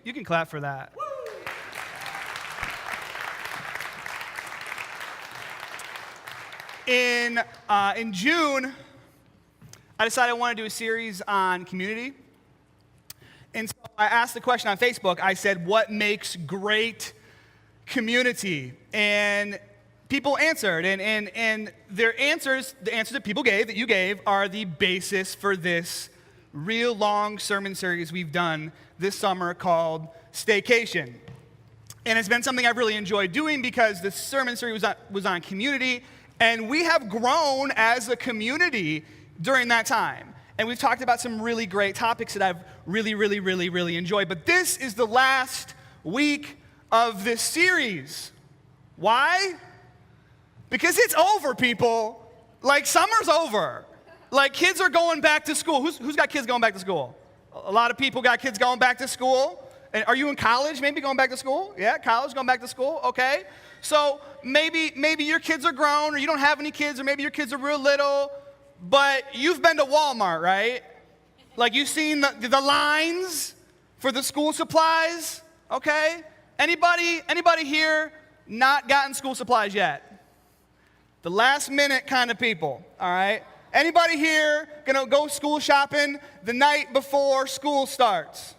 You can clap for that. In June, I decided I want to do a series on community. And so I asked the question on Facebook. I said, what makes great community? And people answered. And their answers, the answers that people gave, that you gave, are the basis for this real long sermon series we've done this summer called Staycation. And it's been something I've really enjoyed doing because the sermon series was on community. And we have grown as a community during that time. And we've talked about some really great topics that I've really enjoyed. But this is the last week of this series. Why? Because it's over, people. Like, summer's over. Like, kids are going back to school. Who's got kids going back to school? A lot of people got kids going back to school. And are you in college, maybe going back to school? Yeah, college, going back to school, okay. So maybe your kids are grown, or you don't have any kids, or maybe your kids are real little, but you've been to Walmart, right? Like, you've seen the lines for the school supplies, okay? Anybody here not gotten school supplies yet? The last minute kind of people, all right? Anybody here gonna go school shopping the night before school starts?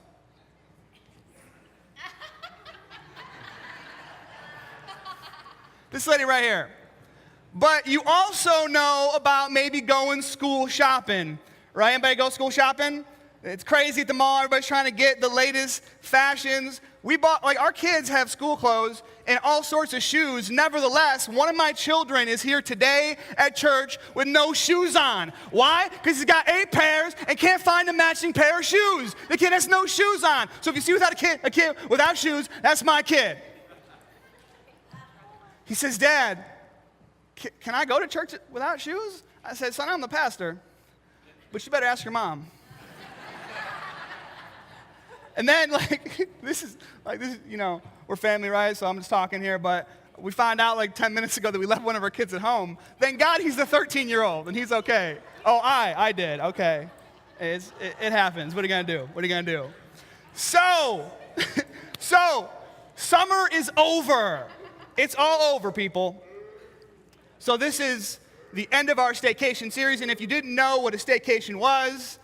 This lady right here. But you also know about maybe going school shopping, right? Anybody go school shopping? It's crazy at the mall. Everybody's trying to get the latest fashions. We bought, like, our kids have school clothes and all sorts of shoes. Nevertheless, one of my children is here today at church with no shoes on. Why? Because he's got 8 pairs and can't find a matching pair of shoes. The kid has no shoes on. So if you see a kid without shoes, that's my kid. He says, Dad, can I go to church without shoes? I said, son, I'm the pastor, but you better ask your mom. And then, this is, we're family, right? So I'm just talking here, but we found out 10 minutes ago that we left one of our kids at home. Thank God he's the 13-year-old, and he's okay. Oh, I did, okay. It happens. What are you gonna do? So, summer is over. It's all over, people. So this is the end of our Staycation series, and if you didn't know what a staycation was,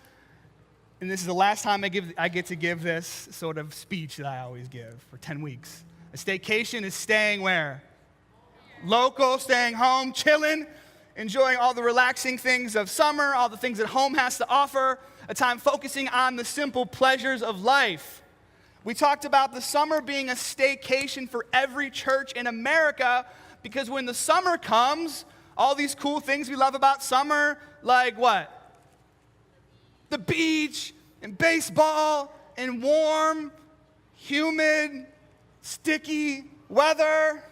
and this is the last time I get to give this sort of speech that I always give for 10 weeks. A staycation is staying where? Local, staying home, chilling, enjoying all the relaxing things of summer, all the things that home has to offer, a time focusing on the simple pleasures of life. We talked about the summer being a staycation for every church in America because when the summer comes, all these cool things we love about summer, like what? The beach and baseball and warm, humid, sticky weather.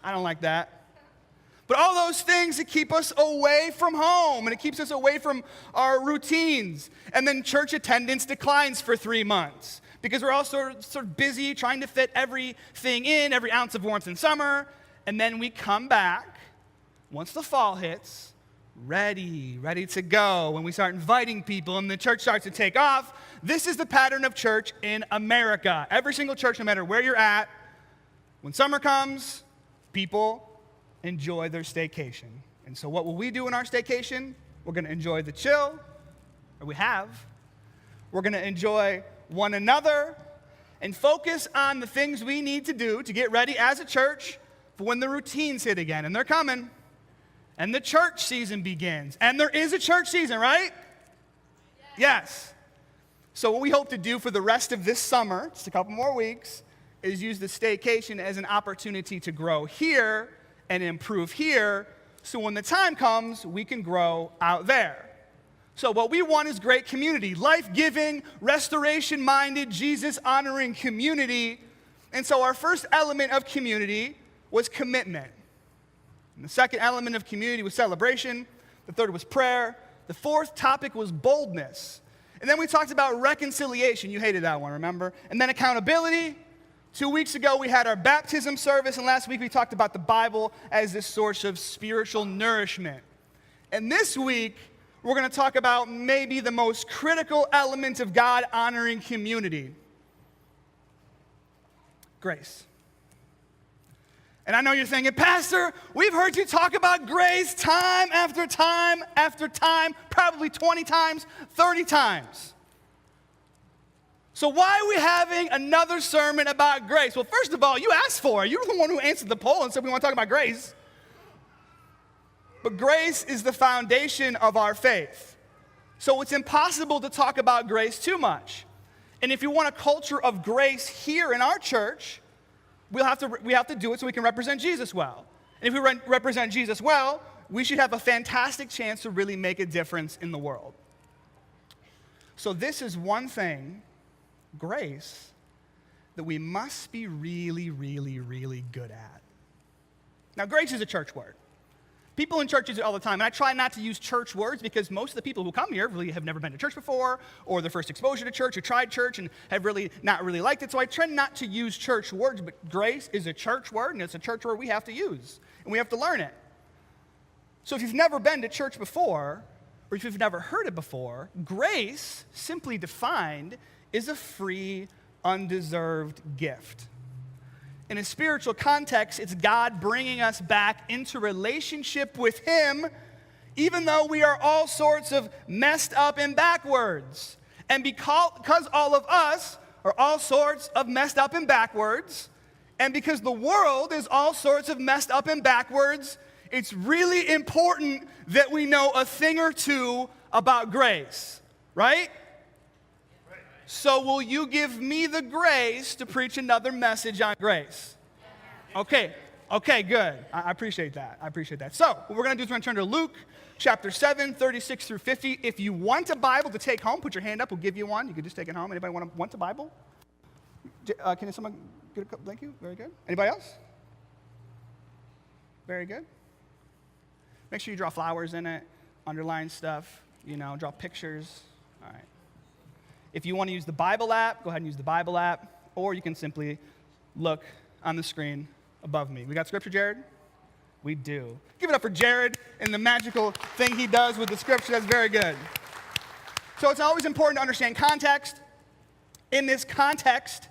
I don't like that. But all those things that keep us away from home and it keeps us away from our routines. And then church attendance declines for 3 months. Because we're all sort of busy trying to fit everything in, every ounce of warmth in summer. And then we come back, once the fall hits, ready to go. When we start inviting people and the church starts to take off, this is the pattern of church in America. Every single church, no matter where you're at, when summer comes, people enjoy their staycation. And so what will we do in our staycation? We're going to enjoy the chill, or we have. We're going to enjoy one another, and focus on the things we need to do to get ready as a church for when the routines hit again. And they're coming. And the church season begins. And there is a church season, right? Yes. So what we hope to do for the rest of this summer, just a couple more weeks, is use the staycation as an opportunity to grow here and improve here, so when the time comes, we can grow out there. So what we want is great community, life-giving, restoration-minded, Jesus-honoring community. And so our first element of community was commitment. And the second element of community was celebration. The third was prayer. The fourth topic was boldness. And then we talked about reconciliation. You hated that one, remember? And then accountability. 2 weeks ago, we had our baptism service. And last week, we talked about the Bible as this source of spiritual nourishment. And this week, we're going to talk about maybe the most critical element of God-honoring community. Grace. And I know you're thinking, Pastor, we've heard you talk about grace time after time after time, probably 20 times, 30 times. So why are we having another sermon about grace? Well, first of all, you asked for it. You were the one who answered the poll and said we want to talk about grace. But grace is the foundation of our faith. So it's impossible to talk about grace too much. And if you want a culture of grace here in our church, we have to do it so we can represent Jesus well. And if we represent Jesus well, we should have a fantastic chance to really make a difference in the world. So this is one thing, grace, that we must be really, really, really good at. Now, grace is a church word. People in churches use it all the time, and I try not to use church words because most of the people who come here really have never been to church before, or their first exposure to church, or tried church and have really not really liked it. So I try not to use church words, but grace is a church word, and it's a church word we have to use, and we have to learn it. So if you've never been to church before, or if you've never heard it before, grace, simply defined, is a free, undeserved gift. In a spiritual context, it's God bringing us back into relationship with Him, even though we are all sorts of messed up and backwards. And because all of us are all sorts of messed up and backwards, and because the world is all sorts of messed up and backwards, it's really important that we know a thing or two about grace, right? So will you give me the grace to preach another message on grace? Okay, good. I appreciate that. So what we're going to do is we're going to turn to Luke chapter 7, 36 through 50. If you want a Bible to take home, put your hand up. We'll give you one. You can just take it home. Anybody want a Bible? Can someone get a couple? Thank you. Very good. Anybody else? Very good. Make sure you draw flowers in it, underline stuff, draw pictures. All right. If you want to use the Bible app, go ahead and use the Bible app, or you can simply look on the screen above me. We got scripture, Jared? We do. Give it up for Jared and the magical thing he does with the scripture. That's very good. So it's always important to understand context. In this context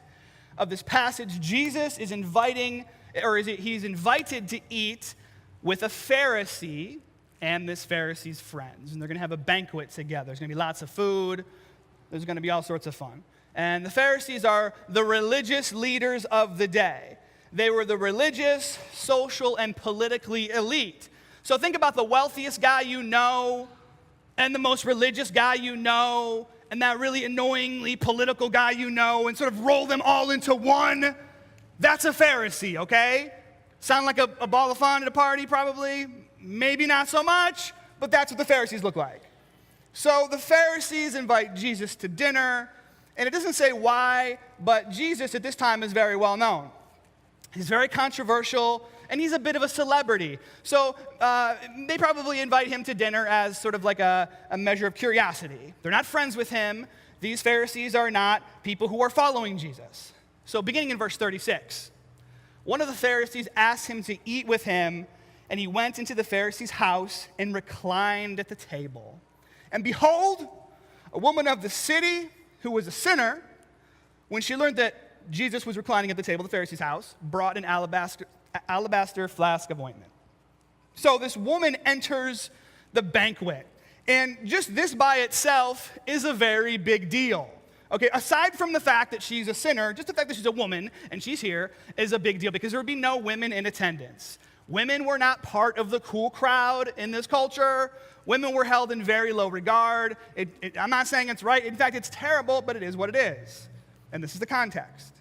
of this passage, Jesus is he's invited to eat with a Pharisee and this Pharisee's friends. And they're going to have a banquet together. There's going to be lots of food. There's going to be all sorts of fun. And the Pharisees are the religious leaders of the day. They were the religious, social, and politically elite. So think about the wealthiest guy you know, and the most religious guy you know, and that really annoyingly political guy you know, and sort of roll them all into one. That's a Pharisee, okay? Sound like a ball of fun at a party, probably? Maybe not so much, but that's what the Pharisees look like. So the Pharisees invite Jesus to dinner, and it doesn't say why, but Jesus at this time is very well known. He's very controversial, and he's a bit of a celebrity. So they probably invite him to dinner as sort of like a measure of curiosity. They're not friends with him. These Pharisees are not people who are following Jesus. So beginning in verse 36, one of the Pharisees asked him to eat with him, and he went into the Pharisee's house and reclined at the table. And behold, a woman of the city who was a sinner, when she learned that Jesus was reclining at the table of the Pharisee's house, brought an alabaster flask of ointment. So this woman enters the banquet. And just this by itself is a very big deal. Okay, aside from the fact that she's a sinner, just the fact that she's a woman and she's here is a big deal because there would be no women in attendance. Women were not part of the cool crowd in this culture. Women were held in very low regard. I'm not saying it's right. In fact, it's terrible, but it is what it is. And this is the context.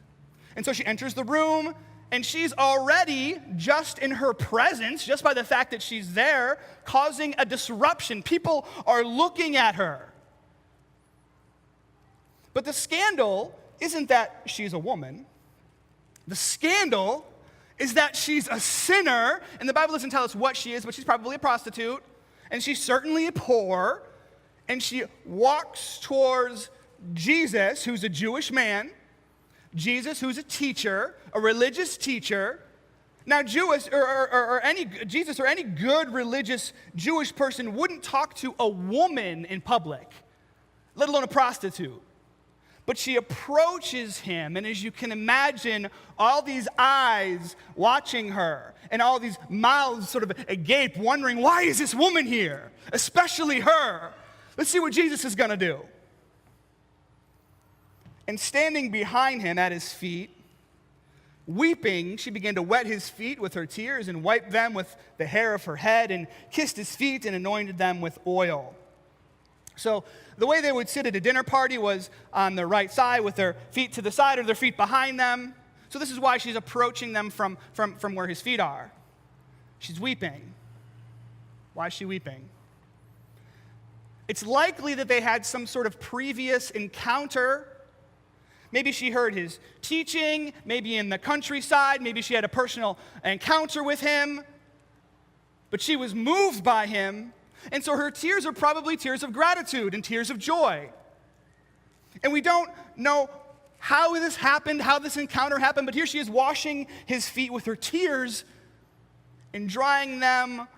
And so she enters the room, and she's already, just in her presence, just by the fact that she's there, causing a disruption. People are looking at her. But the scandal isn't that she's a woman. The scandal is that she's a sinner, and the Bible doesn't tell us what she is, but she's probably a prostitute, and she's certainly poor, and she walks towards Jesus, who's a Jewish man, Jesus, who's a teacher, a religious teacher. Now, Jesus or any good religious Jewish person wouldn't talk to a woman in public, let alone a prostitute. But she approaches him, and as you can imagine, all these eyes watching her, and all these mouths sort of agape, wondering, why is this woman here? Especially her. Let's see what Jesus is going to do. And standing behind him at his feet, weeping, she began to wet his feet with her tears and wiped them with the hair of her head and kissed his feet and anointed them with oil. So the way they would sit at a dinner party was on their right side with their feet to the side or their feet behind them. So this is why she's approaching them from where his feet are. She's weeping. Why is she weeping? It's likely that they had some sort of previous encounter. Maybe she heard his teaching, maybe in the countryside, maybe she had a personal encounter with him, but she was moved by him, and so her tears are probably tears of gratitude and tears of joy. And we don't know how this happened, how this encounter happened, but here she is washing his feet with her tears and drying them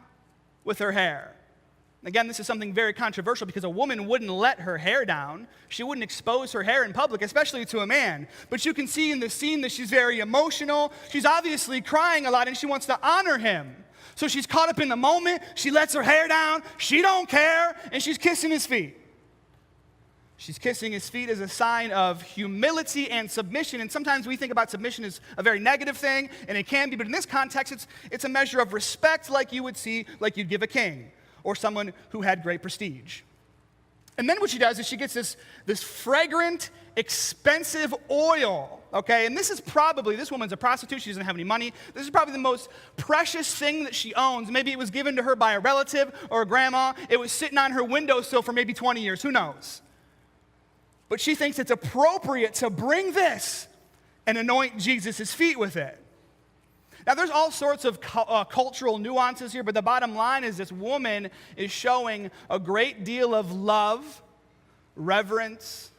with her hair. Again, this is something very controversial because a woman wouldn't let her hair down. She wouldn't expose her hair in public, especially to a man. But you can see in the scene that she's very emotional. She's obviously crying a lot and she wants to honor him. So she's caught up in the moment. She lets her hair down. She don't care. And she's kissing his feet. She's kissing his feet as a sign of humility and submission. And sometimes we think about submission as a very negative thing, and it can be. But in this context, it's a measure of respect like you would see, like you'd give a king or someone who had great prestige. And then what she does is she gets this fragrant, expensive oil, okay? And this woman's a prostitute, she doesn't have any money. This is probably the most precious thing that she owns. Maybe it was given to her by a relative or a grandma. It was sitting on her windowsill for maybe 20 years, who knows? But she thinks it's appropriate to bring this and anoint Jesus' feet with it. Now, there's all sorts of cultural nuances here, but the bottom line is this woman is showing a great deal of love, reverence,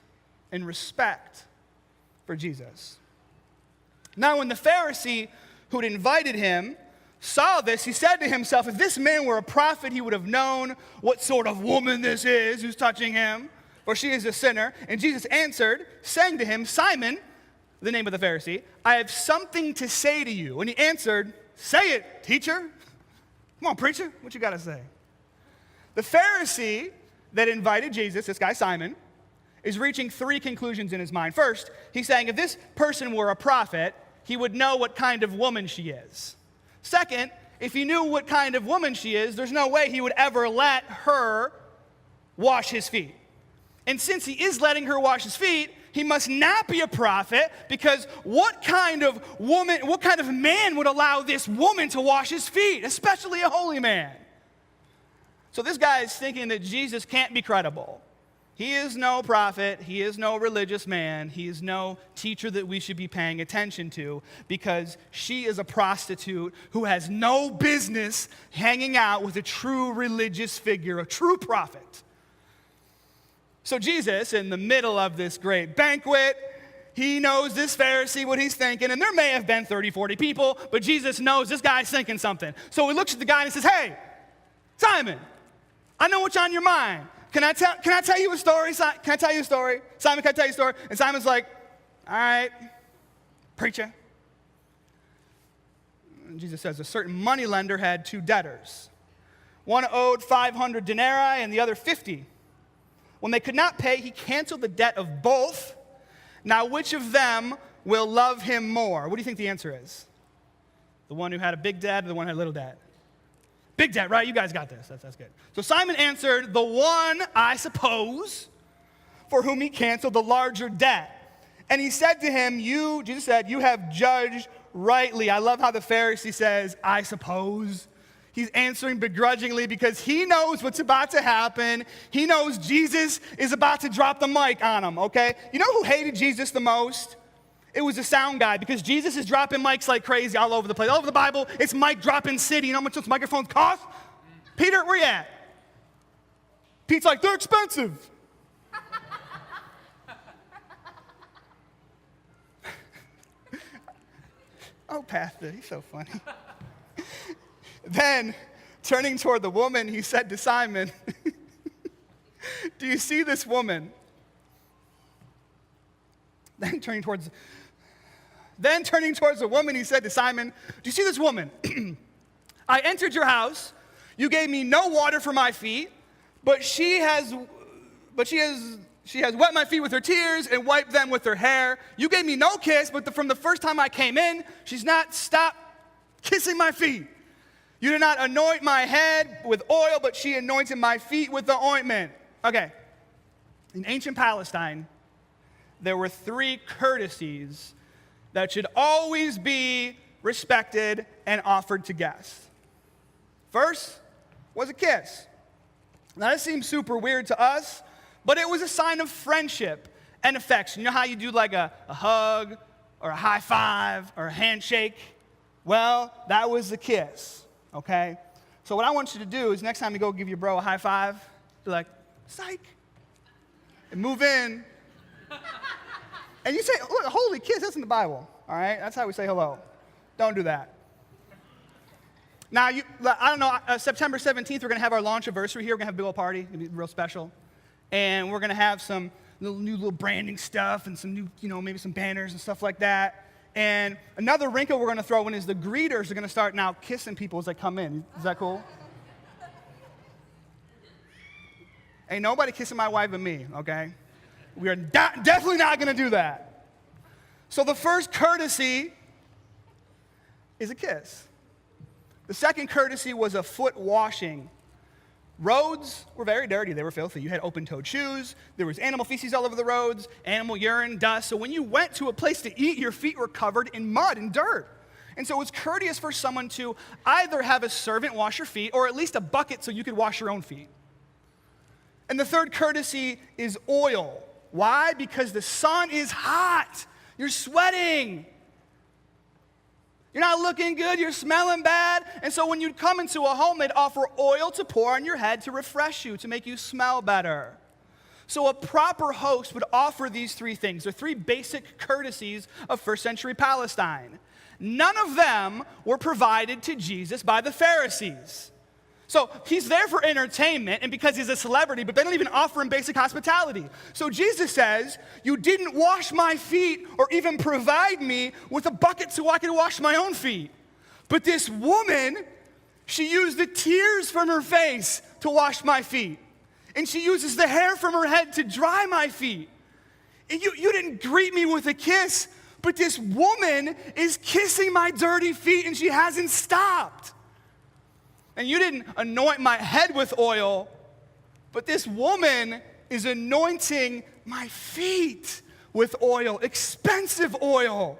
and respect for Jesus. Now, when the Pharisee who'd invited him saw this, he said to himself, if this man were a prophet, he would have known what sort of woman this is who's touching him, for she is a sinner. And Jesus answered, saying to him, Simon, the name of the Pharisee, I have something to say to you. And he answered, say it, teacher. Come on, preacher, what you got to say? The Pharisee that invited Jesus, this guy Simon, is reaching three conclusions in his mind. First, he's saying if this person were a prophet, he would know what kind of woman she is. Second, if he knew what kind of woman she is, there's no way he would ever let her wash his feet. And since he is letting her wash his feet, he must not be a prophet, because what kind of man would allow this woman to wash his feet, especially a holy man? So this guy is thinking that Jesus can't be credible. He is no prophet. He is no religious man. He is no teacher that we should be paying attention to, because she is a prostitute who has no business hanging out with a true religious figure, a true prophet. So Jesus, in the middle of this great banquet, he knows this Pharisee, what he's thinking, and there may have been 30, 40 people, but Jesus knows this guy's thinking something. So he looks at the guy and says, hey, Simon, I know what's on your mind. Can I tell you a story? Can I tell you a story? Simon, can I tell you a story? And Simon's like, all right, preacher. And Jesus says, a certain moneylender had two debtors. One owed 500 denarii and the other 50. When they could not pay, he canceled the debt of both. Now, which of them will love him more? What do you think the answer is? The one who had a big debt or the one who had a little debt? Big debt, right? You guys got this. That's good. So Simon answered, the one, I suppose, for whom he canceled the larger debt. And he said to him, Jesus said, you have judged rightly. I love how the Pharisee says, I suppose. He's answering begrudgingly because he knows what's about to happen. He knows Jesus is about to drop the mic on him, okay? You know who hated Jesus the most? It was the sound guy, because Jesus is dropping mics like crazy all over the place. All over the Bible, it's mic dropping city. You know how much those microphones cost? Peter, where you at? Pete's like, they're expensive. Oh, Pastor, he's so funny. Then, turning toward the woman, he said to Simon, do you see this woman? turning towards the woman, he said to Simon, do you see this woman? I entered your house. You gave me no water for my feet, but she has wet my feet with her tears and wiped them with her hair. You gave me no kiss, but from the first time I came in, she's not stopped kissing my feet. You did not anoint my head with oil, but she anointed my feet with the ointment. Okay. In ancient Palestine, there were 3 courtesies that should always be respected and offered to guests. First was a kiss. Now, that seems super weird to us, but it was a sign of friendship and affection. You know how you do like a hug or a high five or a handshake? Well, that was the kiss. Okay? So what I want you to do is next time you go give your bro a high five, be like, psych, and move in. And you say, look, holy kiss, that's in the Bible. All right? That's how we say hello. Don't do that. Now, I don't know, September 17th, we're going to have our launch anniversary here. We're going to have a big old party. It's going to be real special. And we're going to have some new branding stuff and some new, maybe some banners and stuff like that. And another wrinkle we're going to throw in is the greeters are going to start now kissing people as they come in. Is that cool? Ain't nobody kissing my wife but me, okay? We are definitely not going to do that. So the first courtesy is a kiss. The second courtesy was a foot washing. Roads were very dirty. They were filthy. You had open-toed shoes. There was animal feces all over the roads, animal urine, dust. So when you went to a place to eat, your feet were covered in mud and dirt. And so it was courteous for someone to either have a servant wash your feet or at least a bucket so you could wash your own feet. And the third courtesy is oil. Why? Because the sun is hot. You're sweating. You're not looking good, you're smelling bad. And so when you'd come into a home, they'd offer oil to pour on your head to refresh you, to make you smell better. So a proper host would offer these 3 things. They're 3 basic courtesies of first century Palestine. None of them were provided to Jesus by the Pharisees. So he's there for entertainment and because he's a celebrity, but they don't even offer him basic hospitality. So Jesus says, you didn't wash my feet or even provide me with a bucket so I could wash my own feet. But this woman, she used the tears from her face to wash my feet. And she uses the hair from her head to dry my feet. And you didn't greet me with a kiss, but this woman is kissing my dirty feet and she hasn't stopped. And you didn't anoint my head with oil, but this woman is anointing my feet with oil, expensive oil.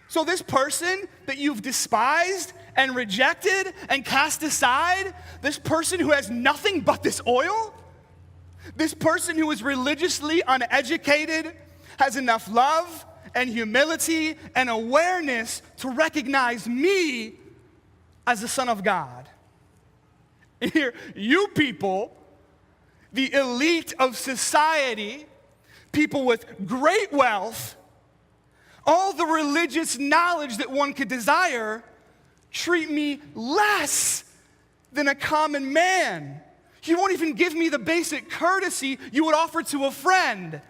So this person that you've despised and rejected and cast aside, this person who has nothing but this oil, this person who is religiously uneducated, has enough love and humility and awareness to recognize me as the Son of God. And here, you people, the elite of society, people with great wealth, all the religious knowledge that one could desire, treat me less than a common man. You won't even give me the basic courtesy you would offer to a friend.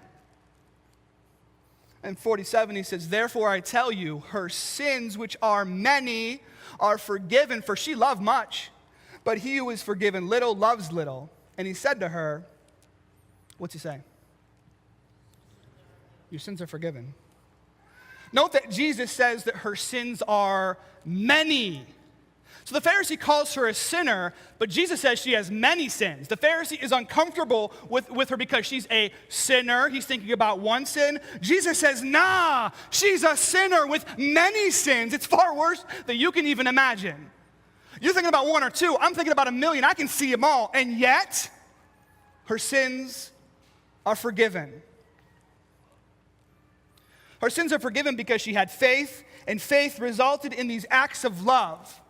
And 47, he says, therefore I tell you, her sins, which are many, are forgiven, for she loved much. But he who is forgiven little loves little. And he said to her, what's he say? Your sins are forgiven. Note that Jesus says that her sins are many. So the Pharisee calls her a sinner, but Jesus says she has many sins. The Pharisee is uncomfortable with her because she's a sinner. He's thinking about one sin. Jesus says, nah, she's a sinner with many sins. It's far worse than you can even imagine. You're thinking about 1 or 2. I'm thinking about 1,000,000. I can see them all. And yet, her sins are forgiven. Her sins are forgiven because she had faith, and faith resulted in these acts of love.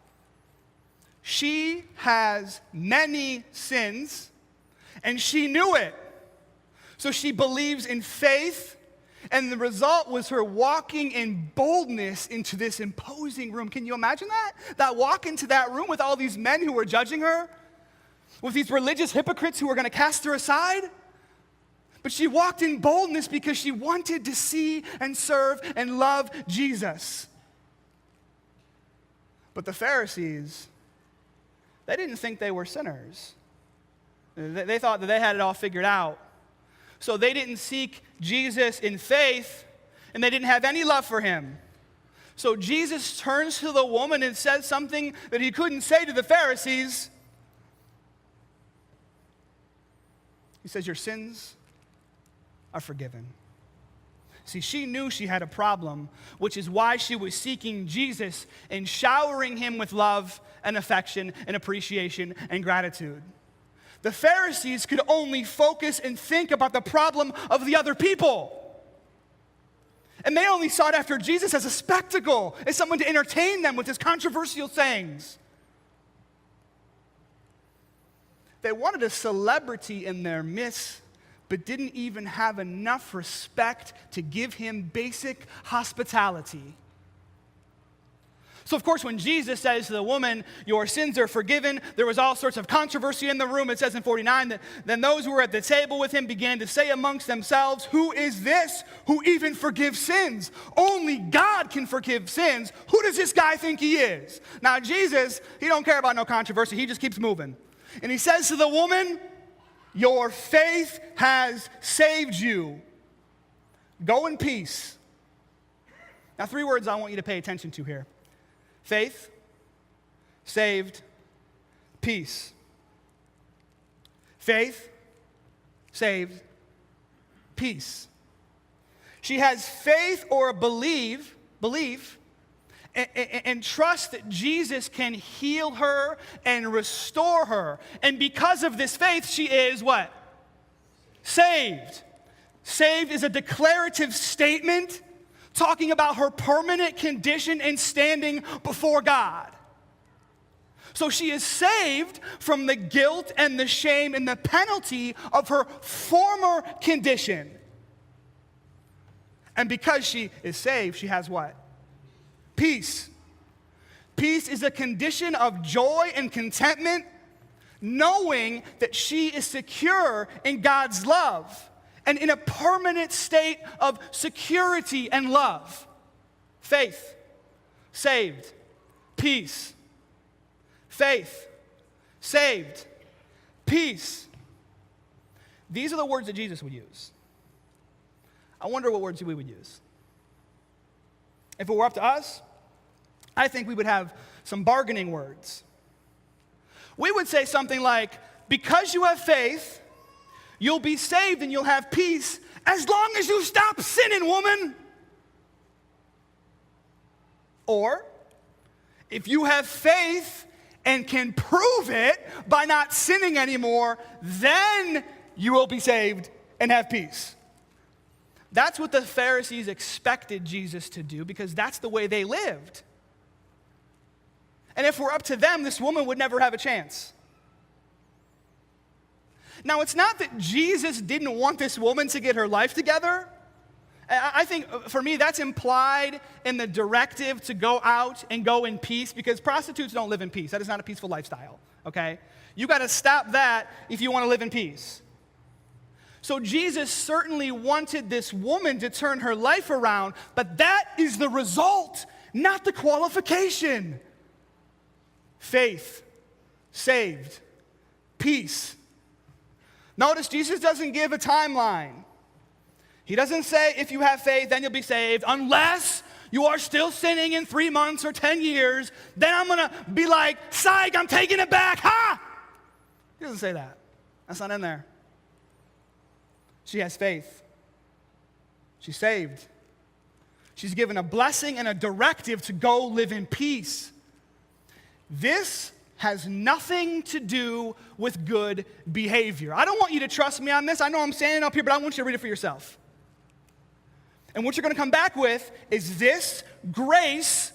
She has many sins, and she knew it. So she believes in faith, and the result was her walking in boldness into this imposing room. Can you imagine that? That walk into that room with all these men who were judging her, with these religious hypocrites who were going to cast her aside. But she walked in boldness because she wanted to see and serve and love Jesus. But the Pharisees, they didn't think they were sinners. They thought that they had it all figured out. So they didn't seek Jesus in faith, and they didn't have any love for him. So Jesus turns to the woman and says something that he couldn't say to the Pharisees. He says, your sins are forgiven. See, she knew she had a problem, which is why she was seeking Jesus and showering him with love and affection and appreciation and gratitude. The Pharisees could only focus and think about the problem of the other people. And they only sought after Jesus as a spectacle, as someone to entertain them with his controversial sayings. They wanted a celebrity in their midst, but didn't even have enough respect to give him basic hospitality. So, of course, when Jesus says to the woman, your sins are forgiven, there was all sorts of controversy in the room. It says in 49 that then those who were at the table with him began to say amongst themselves, who is this who even forgives sins? Only God can forgive sins. Who does this guy think he is? Now, Jesus, he don't care about no controversy. He just keeps moving. And he says to the woman, your faith has saved you. Go in peace. Now, 3 words I want you to pay attention to here. Faith, saved, peace. Faith, saved, peace. She has faith or belief, and trust that Jesus can heal her and restore her. And because of this faith, she is what? Saved. Saved is a declarative statement talking about her permanent condition and standing before God. So she is saved from the guilt and the shame and the penalty of her former condition. And because she is saved, she has what? Peace. Peace is a condition of joy and contentment, knowing that she is secure in God's love and in a permanent state of security and love. Faith, saved, peace. Faith, saved, peace. These are the words that Jesus would use. I wonder what words we would use. If it were up to us, I think we would have some bargaining words. We would say something like, because you have faith, you'll be saved and you'll have peace as long as you stop sinning, woman. Or, if you have faith and can prove it by not sinning anymore, then you will be saved and have peace. That's what the Pharisees expected Jesus to do because that's the way they lived. And if we're up to them, this woman would never have a chance. Now, it's not that Jesus didn't want this woman to get her life together. I think, for me, that's implied in the directive to go out and go in peace because prostitutes don't live in peace. That is not a peaceful lifestyle, okay? You got to stop that if you want to live in peace. So Jesus certainly wanted this woman to turn her life around, but that is the result, not the qualification. Faith, saved, peace. Notice Jesus doesn't give a timeline. He doesn't say if you have faith, then you'll be saved, unless you are still sinning in 3 months or 10 years, then I'm going to be like, psych, I'm taking it back, ha! He doesn't say that. That's not in there. She has faith. She's saved. She's given a blessing and a directive to go live in peace. This has nothing to do with good behavior. I don't want you to trust me on this. I know I'm standing up here, but I want you to read it for yourself. And what you're going to come back with is this grace,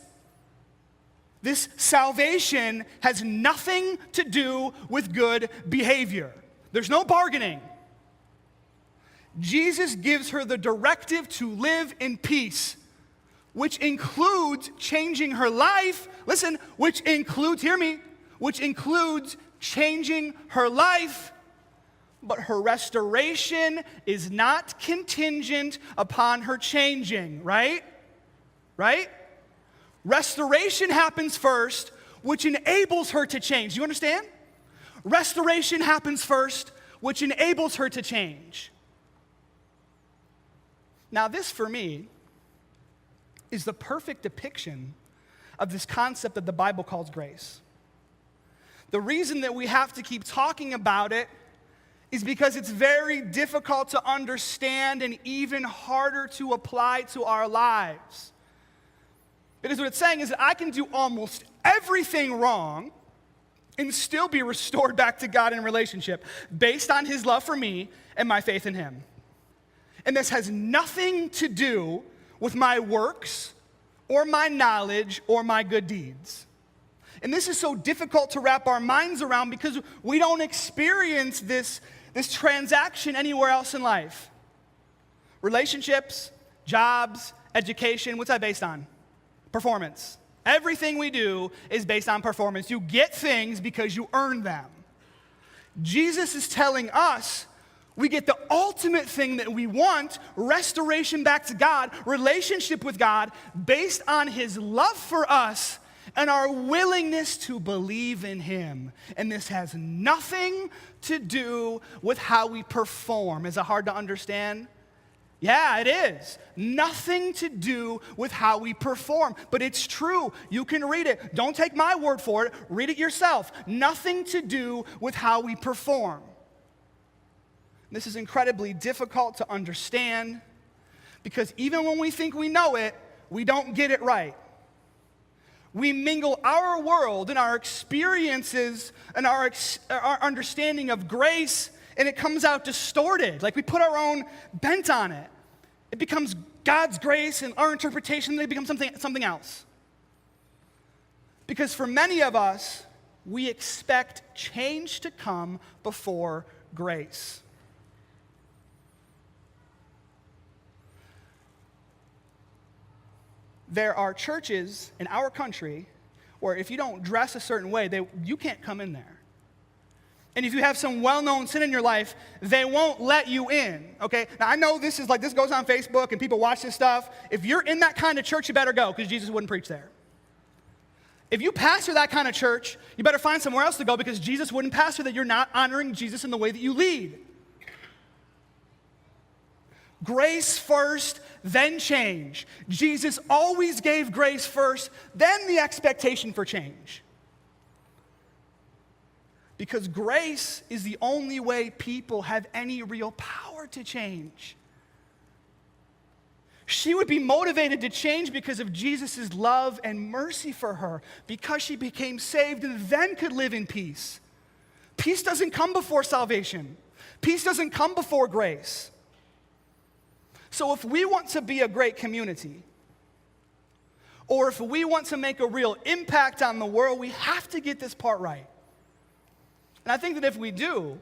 this salvation has nothing to do with good behavior. There's no bargaining. Jesus gives her the directive to live in peace, which includes changing her life. Listen, which includes, hear me, which includes changing her life but her restoration is not contingent upon her changing, right? Right? Restoration happens first, which enables her to change. You understand? Restoration happens first, which enables her to change. Now, this for me is the perfect depiction of this concept that the Bible calls grace. The reason that we have to keep talking about it is because it's very difficult to understand and even harder to apply to our lives. Because what it's saying is that I can do almost everything wrong and still be restored back to God in relationship based on his love for me and my faith in him. And this has nothing to do with my works or my knowledge or my good deeds. And this is so difficult to wrap our minds around because we don't experience this transaction anywhere else in life. Relationships, jobs, education, what's that based on? Performance. Everything we do is based on performance. You get things because you earn them. Jesus is telling us we get the ultimate thing that we want, restoration back to God, relationship with God, based on his love for us and our willingness to believe in him. And this has nothing to do with how we perform. Is it hard to understand? Yeah, it is. Nothing to do with how we perform. But it's true. You can read it. Don't take my word for it. Read it yourself. Nothing to do with how we perform. This is incredibly difficult to understand because even when we think we know it, we don't get it right. We mingle our world and our experiences and our understanding of grace, and it comes out distorted. Like we put our own bent on it. It becomes God's grace, and our interpretation, they become something else. Because for many of us, we expect change to come before grace. There are churches in our country where if you don't dress a certain way, you can't come in there. And if you have some well-known sin in your life, they won't let you in, okay? Now, I know this goes on Facebook and people watch this stuff. If you're in that kind of church, you better go because Jesus wouldn't preach there. If you pastor that kind of church, you better find somewhere else to go because Jesus wouldn't pastor that. You're not honoring Jesus in the way that you lead. Grace first, then change. Jesus always gave grace first, then the expectation for change. Because grace is the only way people have any real power to change. She would be motivated to change because of Jesus' love and mercy for her, because she became saved and then could live in peace. Peace doesn't come before salvation. Peace doesn't come before grace. So if we want to be a great community, or if we want to make a real impact on the world, we have to get this part right. And I think that if we do,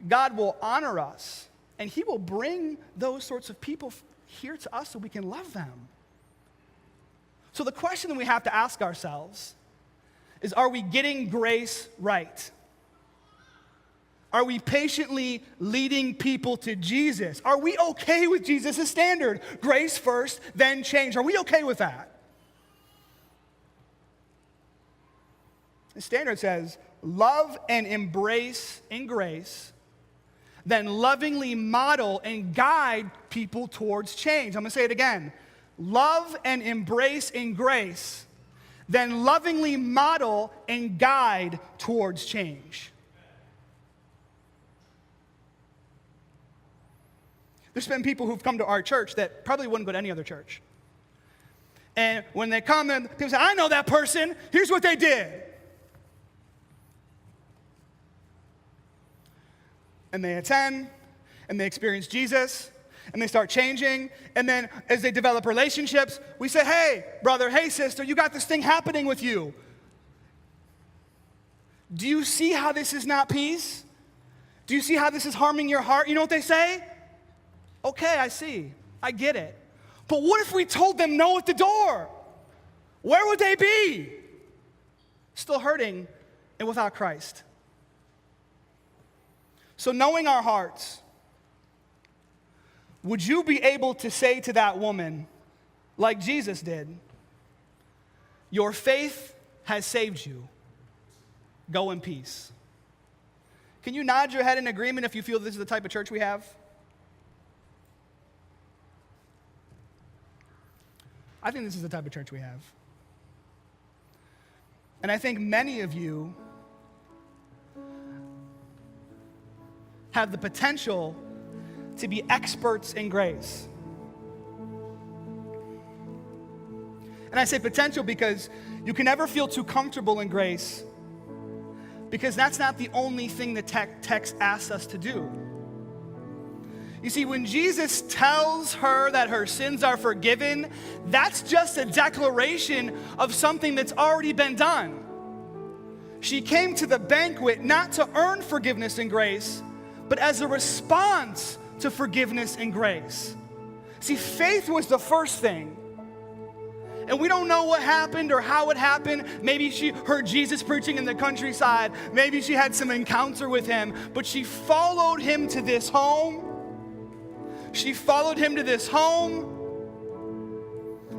God will honor us, and he will bring those sorts of people here to us so we can love them. So the question that we have to ask ourselves is, are we getting grace right? Are we patiently leading people to Jesus? Are we okay with Jesus' standard? Grace first, then change. Are we okay with that? The standard says, love and embrace in grace, then lovingly model and guide people towards change. I'm going to say it again. Love and embrace in grace, then lovingly model and guide towards change. There's been people who've come to our church that probably wouldn't go to any other church. And when they come in, people say, I know that person. Here's what they did. And they attend, and they experience Jesus, and they start changing. And then as they develop relationships, we say, hey, brother, hey, sister, you got this thing happening with you. Do you see how this is not peace? Do you see how this is harming your heart? You know what they say? Okay, I see. I get it. But what if we told them no at the door? Where would they be? Still hurting and without Christ. So knowing our hearts, would you be able to say to that woman, like Jesus did, your faith has saved you. Go in peace. Can you nod your head in agreement if you feel this is the type of church we have? I think this is the type of church we have. And I think many of you have the potential to be experts in grace. And I say potential because you can never feel too comfortable in grace, because that's not the only thing the text asks us to do. You see, when Jesus tells her that her sins are forgiven, that's just a declaration of something that's already been done. She came to the banquet not to earn forgiveness and grace, but as a response to forgiveness and grace. See, faith was the first thing. And we don't know what happened or how it happened. Maybe she heard Jesus preaching in the countryside. Maybe she had some encounter with him. But she followed him to this home. She followed him to this home.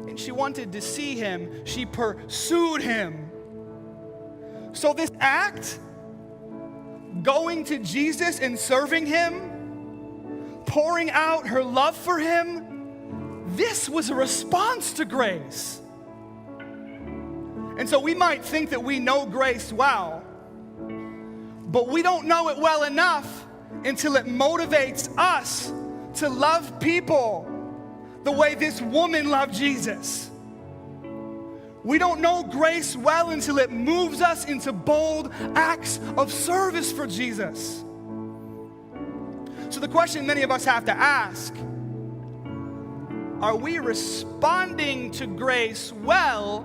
And she wanted to see him. She pursued him. So this act, going to Jesus and serving him, pouring out her love for him, this was a response to grace. And so we might think that we know grace well, but we don't know it well enough until it motivates us to love people the way this woman loved Jesus. We don't know grace well until it moves us into bold acts of service for Jesus. So the question many of us have to ask, are we responding to grace well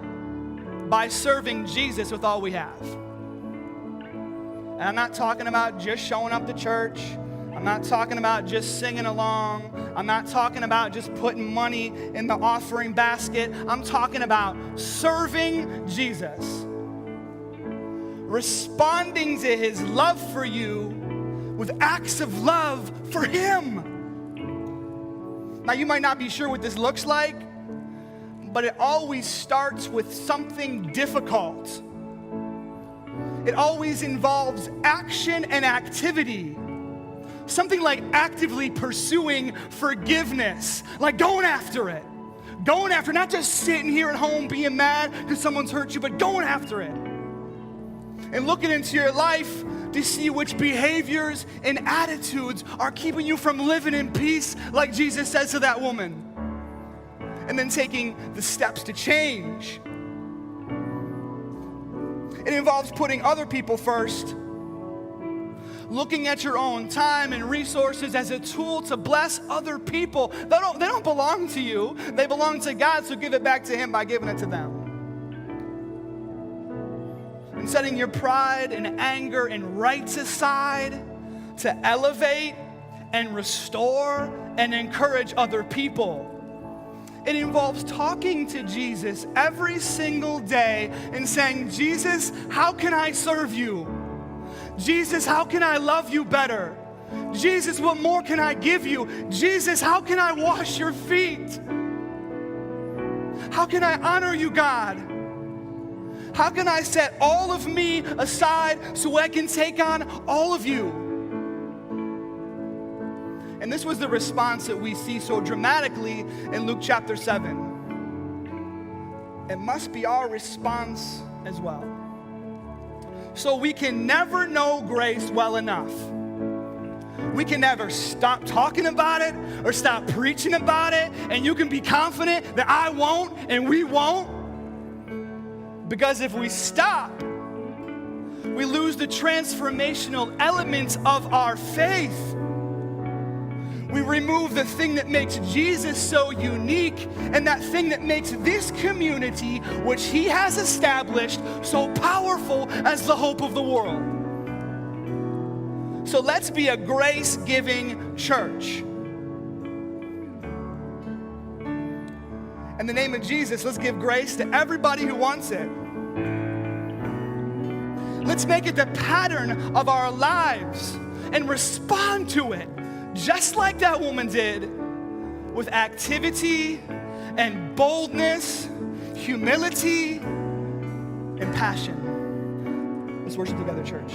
by serving Jesus with all we have? And I'm not talking about just showing up to church. I'm not talking about just singing along. I'm not talking about just putting money in the offering basket. I'm talking about serving Jesus. Responding to his love for you with acts of love for him. Now, you might not be sure what this looks like, but it always starts with something difficult. It always involves action and activity. Something like actively pursuing forgiveness, like going after it. Going after it, not just sitting here at home being mad because someone's hurt you, but going after it. And looking into your life to see which behaviors and attitudes are keeping you from living in peace, like Jesus says to that woman. And then taking the steps to change. It involves putting other people first, looking at your own time and resources as a tool to bless other people. They don't belong to you. They belong to God, so give it back to him by giving it to them. And setting your pride and anger and rights aside to elevate and restore and encourage other people. It involves talking to Jesus every single day and saying, Jesus, how can I serve you? Jesus, how can I love you better? Jesus, what more can I give you? Jesus, how can I wash your feet? How can I honor you, God? How can I set all of me aside so I can take on all of you? And this was the response that we see so dramatically in Luke chapter 7. It must be our response as well. So we can never know grace well enough. We can never stop talking about it or stop preaching about it, and you can be confident that I won't and we won't. Because if we stop, we lose the transformational elements of our faith. We remove the thing that makes Jesus so unique and that thing that makes this community, which he has established, so powerful as the hope of the world. So let's be a grace-giving church. In the name of Jesus, let's give grace to everybody who wants it. Let's make it the pattern of our lives and respond to it, just like that woman did, with activity and boldness, humility and passion. Let's worship together, church.